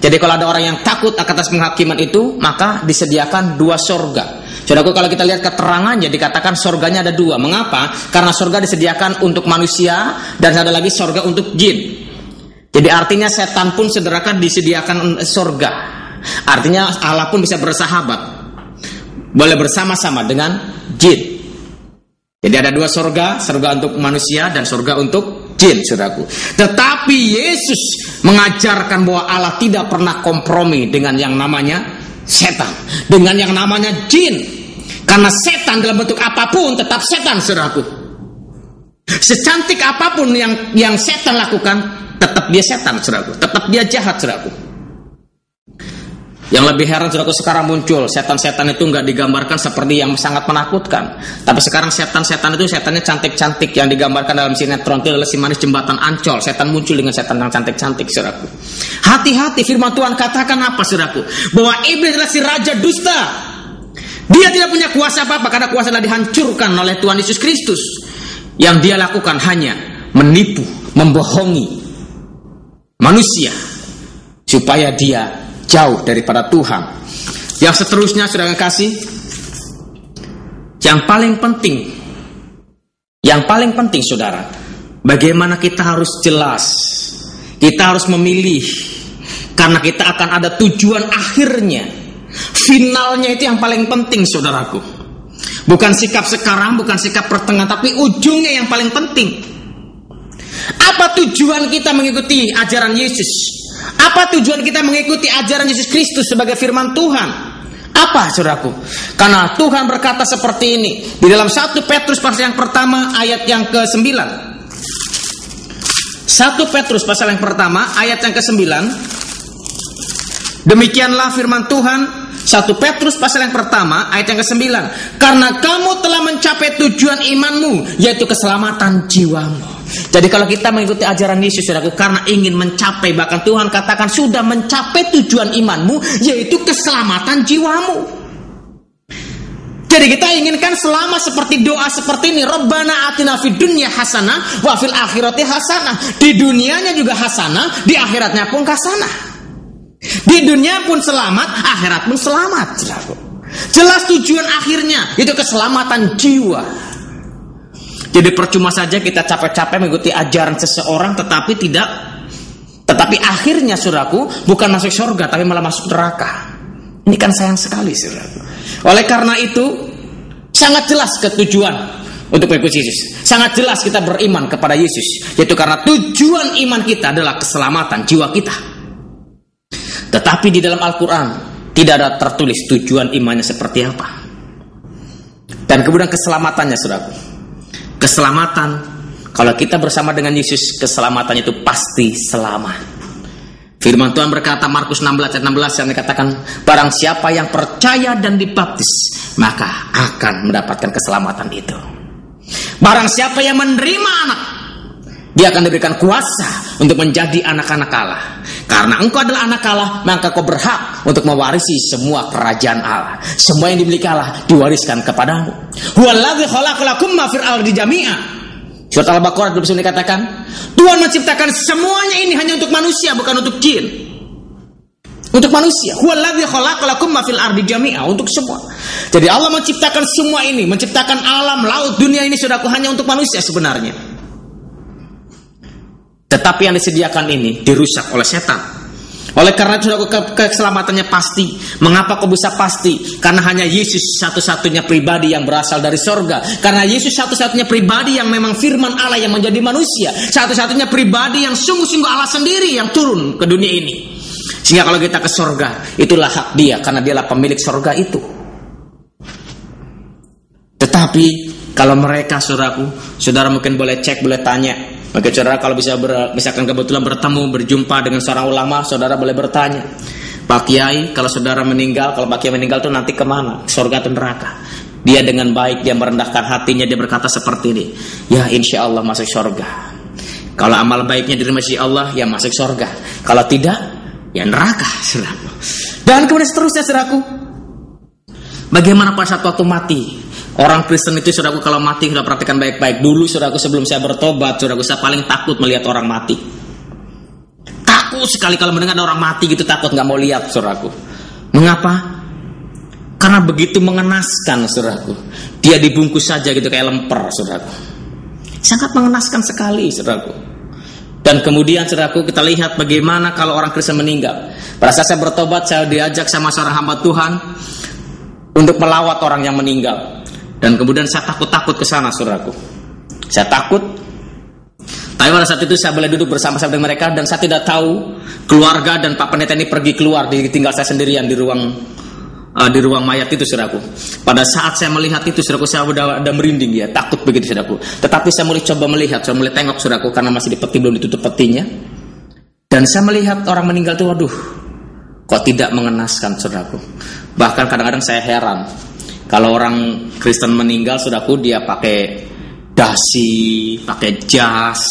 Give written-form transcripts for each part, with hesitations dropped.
Jadi kalau ada orang yang takut atas penghakiman itu, maka disediakan 2 sorga. Saudaraku, kalau kita lihat keterangannya dikatakan sorganya ada 2. Mengapa? Karena sorga disediakan untuk manusia dan ada lagi sorga untuk jin. Jadi artinya setan pun saudarakan disediakan sorga. Artinya Allah pun bisa bersahabat, boleh bersama-sama dengan jin. Jadi ada 2 sorga, sorga untuk manusia dan sorga untuk jin, saudaraku. Tetapi Yesus mengajarkan bahwa Allah tidak pernah kompromi dengan yang namanya setan, dengan yang namanya jin. Karena setan dalam bentuk apapun tetap setan, saudaraku. Secantik apapun yang setan lakukan, tetap dia setan, saudaraku. Tetap dia jahat, saudaraku. Yang lebih heran, saudaraku, sekarang muncul setan-setan itu nggak digambarkan seperti yang sangat menakutkan. Tapi sekarang setan-setan itu setannya cantik-cantik. Yang digambarkan dalam sinetron itu adalah si manis jembatan Ancol. Setan muncul dengan setan yang cantik-cantik, saudaraku. Hati-hati, firman Tuhan katakan apa, saudaraku? Bahwa iblis adalah si raja dusta. Dia tidak punya kuasa apa-apa karena kuasa telah dihancurkan oleh Tuhan Yesus Kristus. Yang dia lakukan hanya menipu, membohongi manusia supaya dia jauh daripada Tuhan. Yang seterusnya, saudara kasih, yang paling penting saudara, bagaimana kita harus jelas, kita harus memilih, karena kita akan ada tujuan akhirnya, finalnya. Itu yang paling penting, saudaraku. Bukan sikap sekarang, bukan sikap pertengahan, tapi ujungnya yang paling penting. Apa tujuan kita mengikuti ajaran Yesus? Apa tujuan kita mengikuti ajaran Yesus Kristus sebagai firman Tuhan? Apa, saudaraku? Karena Tuhan berkata seperti ini di dalam 1 Petrus pasal yang pertama ayat yang ke-9. 1 Petrus pasal yang pertama ayat yang ke-9. Demikianlah firman Tuhan, 1 Petrus pasal yang pertama ayat yang ke-9. Karena kamu telah mencapai tujuan imanmu, yaitu keselamatan jiwamu. Jadi kalau kita mengikuti ajaran Yesus, saudaraku, karena ingin mencapai, bahkan Tuhan katakan sudah mencapai tujuan imanmu, yaitu keselamatan jiwamu. Jadi kita inginkan selama seperti doa seperti ini, Rabbana atina fid dunya hasanah wa fil akhirati hasanah. Di dunianya juga hasanah, di akhiratnya pun hasanah. Di dunia pun selamat, akhirat pun selamat, saudaraku. Jelas tujuan akhirnya itu keselamatan jiwa. Jadi percuma saja kita capek-capek mengikuti ajaran seseorang tetapi akhirnya, saudaraku, bukan masuk surga tapi malah masuk neraka. Ini kan sayang sekali, saudaraku. Oleh karena itu sangat jelas ketujuan untuk mengikuti Yesus. Sangat jelas kita beriman kepada Yesus, yaitu karena tujuan iman kita adalah keselamatan jiwa kita. Tetapi di dalam Al-Quran tidak ada tertulis tujuan imannya seperti apa. Dan kemudian keselamatannya, saudaraku. Keselamatan, kalau kita bersama dengan Yesus, keselamatan itu pasti selamat. Firman Tuhan berkata, Markus 16 ayat 16 yang dikatakan, barang siapa yang percaya dan dibaptis, maka akan mendapatkan keselamatan itu. Barang siapa yang menerima anak, dia akan diberikan kuasa untuk menjadi anak-anak Allah. Karena engkau adalah anak Allah, maka kau berhak untuk mewarisi semua kerajaan Allah. Semua yang dimiliki Allah diwariskan kepadamu. Huwallazi khalaqalakum ma fil ardi jami'a. Surat Al-Baqarah 29 dikatakan, Tuhan menciptakan semuanya ini hanya untuk manusia, bukan untuk jin. Untuk manusia. Huwallazi khalaqalakum ma fil ardi jami'a, untuk semua. Jadi Allah menciptakan semua ini, menciptakan alam, laut, dunia ini, saudaraku, hanya untuk manusia sebenarnya. Tetapi yang disediakan ini dirusak oleh setan. Oleh karena itu, keselamatannya pasti. Mengapa kok bisa pasti? Karena hanya Yesus satu-satunya pribadi yang berasal dari sorga. Karena Yesus satu-satunya pribadi yang memang firman Allah yang menjadi manusia. Satu-satunya pribadi yang sungguh-sungguh Allah sendiri yang turun ke dunia ini. Sehingga kalau kita ke sorga, itulah hak dia, karena dialah pemilik sorga itu. Tetapi kalau mereka, saudaraku, saudara mungkin boleh cek, boleh tanya. Oke, saudara, kalau misalkan kebetulan berjumpa dengan seorang ulama, saudara boleh bertanya, Pak Kiai, kalau saudara meninggal, kalau Pak Kiai meninggal itu nanti kemana? Surga atau neraka? Dia dengan baik, dia merendahkan hatinya, dia berkata seperti ini, ya insya Allah masuk surga. Kalau amal baiknya diterima si Allah, ya masuk surga. Kalau tidak, ya neraka, saudaraku. Dan kemudian seterusnya, saudaraku, bagaimana pada saat waktu mati? Orang Kristen itu, saudaraku, kalau mati sudah perhatikan baik-baik. Dulu, saudaraku, sebelum saya bertobat, saudaraku, saya paling takut melihat orang mati. Takut takut sekali kalau mendengar ada orang mati gitu, takut, nggak mau lihat, saudaraku. Mengapa? Karena begitu mengenaskan, saudaraku. Dia dibungkus saja gitu kayak lemper, saudaraku. Sangat mengenaskan sekali, saudaraku. Dan kemudian, saudaraku, kita lihat bagaimana kalau orang Kristen meninggal. Pada saat saya bertobat, saya diajak sama seorang hamba Tuhan untuk melawat orang yang meninggal. Dan kemudian saya takut-takut ke sana, saudaraku. Saya takut. Tapi pada saat itu saya boleh duduk bersama-sama dengan mereka, dan saya tidak tahu keluarga dan Pak Pendeta ini pergi keluar, ditinggal saya sendirian di ruang mayat itu, saudaraku. Pada saat saya melihat itu, saudaraku, saya udah merinding ya, takut begitu, saudaraku. Tetapi saya mulai coba melihat, saya mulai tengok, saudaraku, karena masih di peti, belum ditutup petinya. Dan saya melihat orang meninggal itu, waduh, kok tidak mengenaskan, saudaraku. Bahkan kadang-kadang saya heran, kalau orang Kristen meninggal, saudaraku, dia pakai dasi, pakai jas,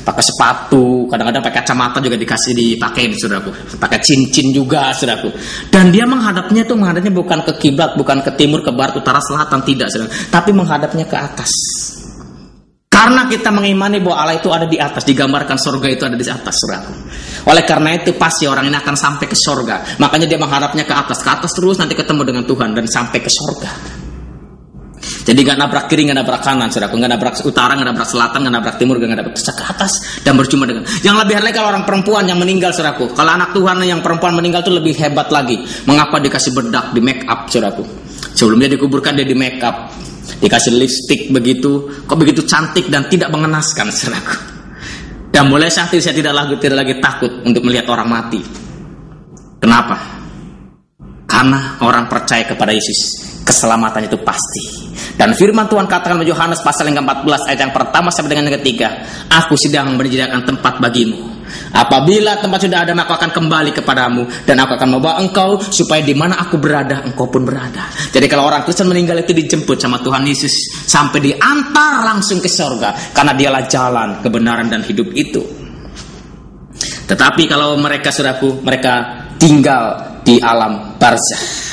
pakai sepatu, kadang-kadang pakai kacamata juga dipakai, saudaraku. Pakai cincin juga, saudaraku. Dan dia menghadapnya bukan ke kiblat, bukan ke timur, ke barat, utara, selatan, tidak, saudaraku. Tapi menghadapnya ke atas. Karena kita mengimani bahwa Allah itu ada di atas, digambarkan surga itu ada di atas, saudaraku. Oleh karena itu pasti orang ini akan sampai ke surga. Makanya dia menghadapnya ke atas terus, nanti ketemu dengan Tuhan dan sampai ke surga. Jadi gak nabrak kiri, gak nabrak kanan, saudaraku. Gak nabrak utara, gak nabrak selatan, gak nabrak timur, gak nabrak ke atas. Dan berjumpa dengan. Yang lebih hebat lagi kalau orang perempuan yang meninggal, saudaraku. Kalau anak Tuhan yang perempuan meninggal itu lebih hebat lagi. Mengapa dikasih bedak, di make up, saudaraku. Sebelum dia dikuburkan dia di make up, dikasih lipstick begitu. Kok begitu cantik dan tidak mengenaskan, saudaraku. Dan mulai saat itu saya tidak lagi takut untuk melihat orang mati. Kenapa? Karena orang percaya kepada Yesus, keselamatan itu pasti. Dan firman Tuhan katakan di Yohanes pasal yang ke-14 ayat yang pertama sampai dengan yang ketiga, aku sedang menyediakan tempat bagimu. Apabila tempat sudah ada, maka akan kembali kepadamu, dan aku akan membawa engkau supaya di mana aku berada, engkau pun berada. Jadi kalau orang Kristen meninggal itu dijemput sama Tuhan Yesus sampai diantar langsung ke surga, karena dialah jalan, kebenaran dan hidup itu. Tetapi kalau mereka, saudaraku, mereka tinggal di alam barzah.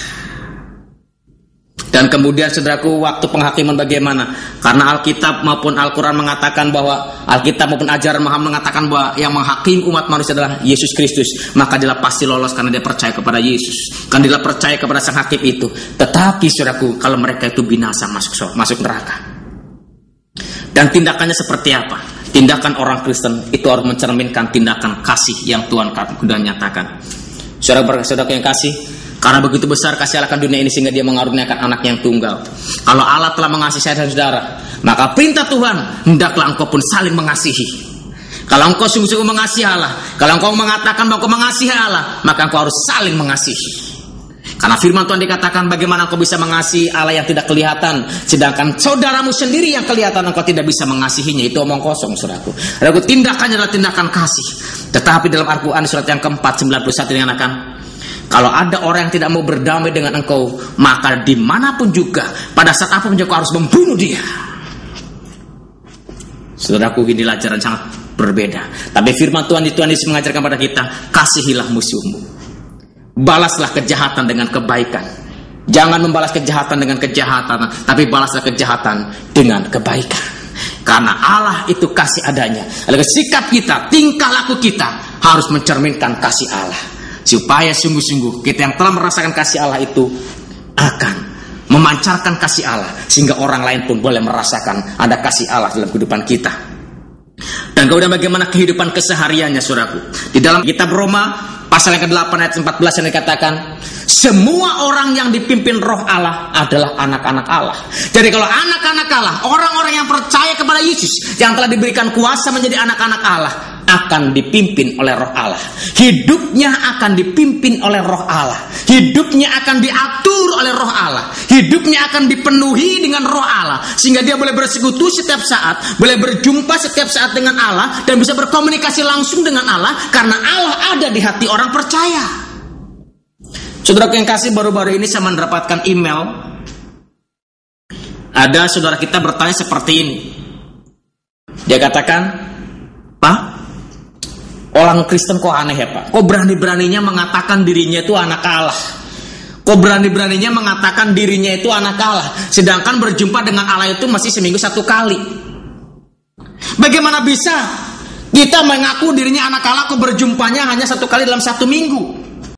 Dan kemudian, saudaraku, waktu penghakiman bagaimana? Karena Alkitab maupun Al-Quran mengatakan bahwa Alkitab maupun ajaran Muhammad mengatakan bahwa yang menghakim umat manusia adalah Yesus Kristus. Maka dia pasti lolos karena dia percaya kepada Yesus. Karena dia percaya kepada sang hakim itu. Tetapi, saudaraku, kalau mereka itu binasa masuk neraka. Dan tindakannya seperti apa? Tindakan orang Kristen itu harus mencerminkan tindakan kasih yang Tuhan sudah nyatakan. Saudara-saudara yang kasih, karena begitu besar kasih Allah akan dunia ini sehingga dia mengaruniakan anak yang tunggal. Kalau Allah telah mengasihi saya dan saudara, maka perintah Tuhan, hendaklah engkau pun saling mengasihi. Kalau engkau sungguh-sungguh mengasihi Allah, kalau engkau mengatakan bahwa engkau mengasihi Allah, maka engkau harus saling mengasihi. Karena firman Tuhan dikatakan, bagaimana engkau bisa mengasihi Allah yang tidak kelihatan, sedangkan saudaramu sendiri yang kelihatan engkau tidak bisa mengasihinya. Itu omong kosong, saudaraku. Saudaraku, tindakannya adalah tindakan kasih. Tetapi dalam Al-Quran surat yang ke-4 91 dikatakan, kalau ada orang yang tidak mau berdamai dengan engkau, maka dimanapun juga, pada saat apapun juga harus membunuh dia. Saudaraku, inilah ajaran sangat berbeda. Tapi firman Tuhan Yesus mengajarkan pada kita, kasihilah musuhmu, balaslah kejahatan dengan kebaikan. Jangan membalas kejahatan dengan kejahatan, tapi balaslah kejahatan dengan kebaikan. Karena Allah itu kasih adanya. Lalu sikap kita, tingkah laku kita harus mencerminkan kasih Allah, supaya sungguh-sungguh kita yang telah merasakan kasih Allah itu akan memancarkan kasih Allah, sehingga orang lain pun boleh merasakan ada kasih Allah dalam kehidupan kita. Dan kemudian bagaimana kehidupan kesehariannya, saudaraku. Di dalam kitab Roma pasal yang ke-8 ayat 14 yang dikatakan, semua orang yang dipimpin roh Allah adalah anak-anak Allah. Jadi kalau anak-anak Allah, orang-orang yang percaya kepada Yesus, yang telah diberikan kuasa menjadi anak-anak Allah, akan dipimpin oleh roh Allah. Hidupnya akan dipimpin oleh roh Allah. Hidupnya akan diatur oleh roh Allah. Hidupnya akan dipenuhi dengan roh Allah, sehingga dia boleh bersekutu setiap saat, boleh berjumpa setiap saat dengan Allah, dan bisa berkomunikasi langsung dengan Allah, karena Allah ada di hati orang percaya. Saudara yang kasih, baru-baru ini saya mendapatkan email. Ada saudara kita bertanya seperti ini. Dia katakan, Pak, orang Kristen kok aneh ya Pak? Kok berani-beraninya mengatakan dirinya itu anak Allah? Kok berani-beraninya mengatakan dirinya itu anak Allah, sedangkan berjumpa dengan Allah itu masih seminggu 1 kali? Bagaimana bisa Kita mengaku dirinya anak Allah, kok berjumpanya hanya 1 kali dalam 1 minggu.